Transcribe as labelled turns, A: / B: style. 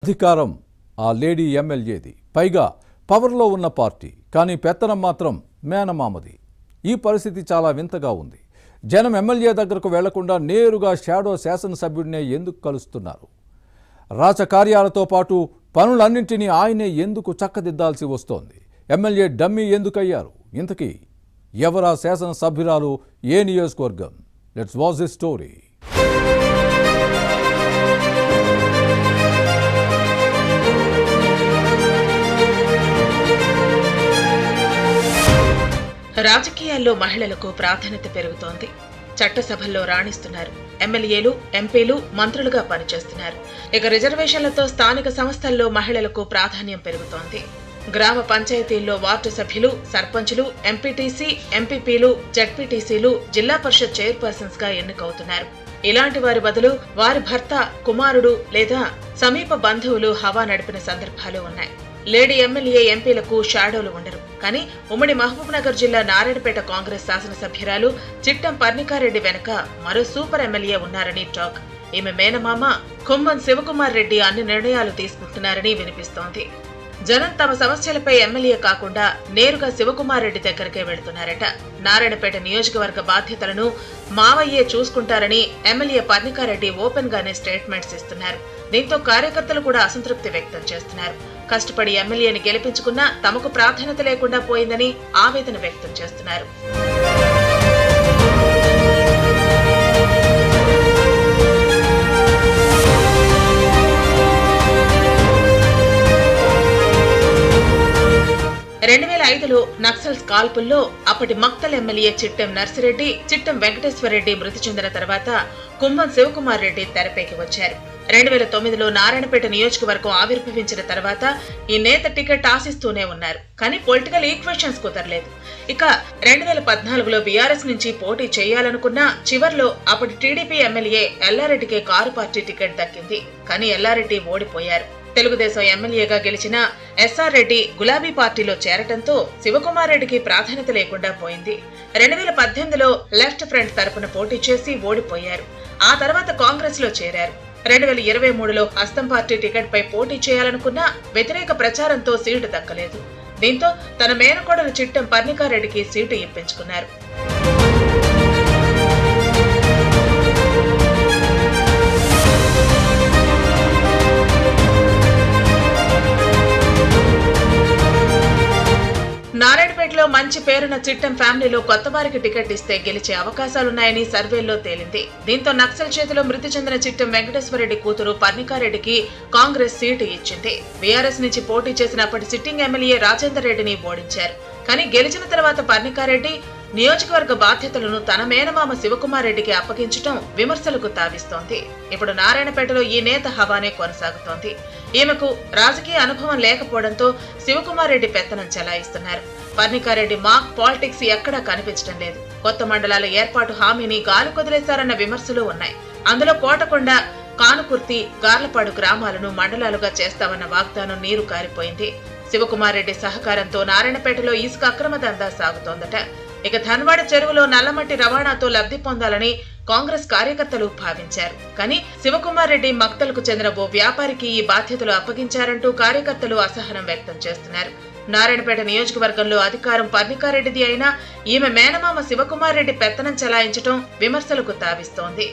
A: అధికారం ఆ లేడీ ఎమ్మెల్యేది, పైగా పవర్లో ఉన్న పార్టీ, కానీ పెత్తనం మాత్రం మేనమామది. ఈ పరిస్థితి చాలా వింతగా ఉంది. జనం ఎమ్మెల్యే దగ్గరకు వెళ్లకుండా నేరుగా షాడో శాసనసభ్యుడినే ఎందుకు కలుస్తున్నారు? రాజకార్యాలతో పాటు పనులన్నింటినీ ఆయనే ఎందుకు చక్కదిద్దాల్సి వస్తోంది? ఎమ్మెల్యే డమ్మీ ఎందుకయ్యారు? ఇంతకీ ఎవరా శాసనసభ్యురాలు? ఏ నియోజకవర్గం? Let's watch this story.
B: రాజకీయాల్లో మహిళలకు ప్రాధాన్యత పెరుగుతోంది. చట్టసభల్లో రాణిస్తున్నారు. ఎమ్మెల్యేలు, ఎంపీలు, మంత్రులుగా పనిచేస్తున్నారు. ఇక రిజర్వేషన్లతో స్థానిక సంస్థల్లో మహిళలకు ప్రాధాన్యం పెరుగుతోంది. గ్రామ పంచాయతీల్లో వార్డు సభ్యులు, సర్పంచులు, ఎంపీటీసీ, ఎంపీపీలు, జడ్పీటీసీలు, జిల్లా పరిషత్ చైర్పర్సన్స్ గా ఎన్నికవుతున్నారు. ఇలాంటి వారి బదులు వారి భర్త, కుమారుడు లేదా సమీప బంధువులు హవా నడిపిన సందర్భాలు ఉన్నాయి. లేడీ ఎమ్మెల్యే, ఎంపీలకు షాడోలు ఉండరు. కానీ ఉమ్మడి మహబూబ్నగర్ జిల్లా నారాయణపేట కాంగ్రెస్ శాసనసభ్యురాలు చిట్టెం పర్ణికారెడ్డి వెనుక మరో సూపర్ ఎమ్మెల్యే ఉన్నారని టాక్. ఈమె మేనమామ ఖమ్మం శివకుమార్ రెడ్డి అన్ని నిర్ణయాలు తీసుకుంటున్నారని వినిపిస్తోంది. జనం తమ సమస్యలపై ఎమ్మెల్యే కాకుండా నేరుగా శివకుమార్ రెడ్డి దగ్గరికే వెళుతున్నారట. నారాయణపేట నియోజకవర్గ బాధ్యతలను మావయ్యే చూసుకుంటారని ఎమ్మెల్యే పర్ణికారెడ్డి ఓపెన్ గానే స్టేట్మెంట్స్ ఇస్తున్నారు. దీంతో కార్యకర్తలు కూడా అసంతృప్తి వ్యక్తం చేస్తున్నారు. కష్టపడి ఎమ్మెల్యేని గెలిపించుకున్నా తమకు ప్రాధాన్యత లేకుండా పోయిందని ఆవేదన వ్యక్తం చేస్తున్నారు. నక్సల్స్ కాల్పుల్లో అప్పటి మక్తల్ ఎమ్మెల్యే చిట్టెం నర్సిరెడ్డి, చిట్టెం వెంకటేశ్వరరెడ్డి మృతి చెందిన తర్వాత కుమ్మం శివకుమార్ రెడ్డి తెరపైకి వచ్చారు. 2009లో నారాయణపేట నియోజకవర్గం ఆవిర్భవించిన తర్వాత ఈ నేత టికెట్ ఆశిస్తూనే ఉన్నారు. కానీ పొలిటికల్ ఈక్వేషన్స్ కుదరలేదు. ఇక 2014లో బీఆర్ఎస్ నుంచి పోటీ చేయాలనుకున్నా చివర్లో అప్పటి టీడీపీ ఎమ్మెల్యే ఎల్లారెడ్డికే కారు పార్టీ టికెట్ దక్కింది. కానీ ఎల్లారెడ్డి ఓడిపోయారు. తెలుగుదేశం ఎమ్మెల్యేగా గెలిచిన ఎస్ఆర్ రెడ్డి గులాబీ పార్టీలో చేరటంతో శివకుమార్ రెడ్డికి ప్రాధాన్యత లేకుండా పోయింది. 2018లో లెఫ్ట్ ఫ్రంట్ తరపున పోటీ చేసి ఓడిపోయారు. ఆ తర్వాత కాంగ్రెస్ లో చేరారు. 2023లో హస్తం పార్టీ టికెట్ పై పోటీ చేయాలనుకున్నా వ్యతిరేక ప్రచారంతో సీటు దక్కలేదు. దీంతో తన మేనకోడలు చిట్టెం పర్ణికారెడ్డికి సీటు ఇప్పించుకున్నారు. నారాయణపేటలో మంచి పేరున్న చిట్టెం ఫ్యామిలీలో కొత్త వారికి టికెట్ ఇస్తే గెలిచే అవకాశాలున్నాయని సర్వేల్లో తేలింది. దీంతో నక్సల్ చేతిలో మృతి చెందిన చిట్టెం వెంకటేశ్వరరెడ్డి కూతురు పర్ణికారెడ్డికి కాంగ్రెస్ సీటు ఇచ్చింది. బీఆర్ఎస్ నుంచి పోటీ చేసిన అప్పటి సిట్టింగ్ ఎమ్మెల్యే రాజేందర్ రెడ్డిని ఓడించారు. కానీ గెలిచిన తర్వాత పర్ణికారెడ్డి నియోజకవర్గ బాధ్యతలను తన మేనమామ శివకుమార్ రెడ్డికి అప్పగించడం విమర్శలకు తావిస్తోంది. ఇప్పుడు నారాయణపేటలో ఈ నేత హవానే కొనసాగుతోంది. ఈమెకు రాజకీయ అనుభవం లేకపోవడంతో శివకుమార్ రెడ్డి పెత్తనం చెలాయిస్తున్నారు. పర్ణికారెడ్డి మాక్ పాలిటిక్స్ ఎక్కడా కనిపించడం లేదు. కొత్త మండలాల ఏర్పాటు హామీని గాలి కొదిలేశారన్న విమర్శలు ఉన్నాయి. అందులో కోటకొండ, కానుకుర్తి, గార్లపాడు గ్రామాలను మండలాలుగా చేస్తామన్న వాగ్దానం నీరు కారిపోయింది. శివకుమార్ రెడ్డి సహకారంతో నారాయణపేటలో ఇసుక అక్రమ దందా సాగుతోందట. ఇక ధన్వాడ చెరువులో నల్లమట్టి రవాణాతో లబ్ధి పొందాలని కాంగ్రెస్ కార్యకర్తలు భావించారు. కానీ శివకుమార్ రెడ్డి మక్తలకు చెందిన ఓ వ్యాపారికి ఈ బాధ్యతలు అప్పగించారంటూ కార్యకర్తలు అసహనం వ్యక్తం చేస్తున్నారు. నారాయణపేట నియోజకవర్గంలో అధికారం పర్ణికారెడ్డిది అయినా ఈమె మేనమామ శివకుమార్ రెడ్డి పెత్తనం చెలాయించడం విమర్శలకు తావిస్తోంది.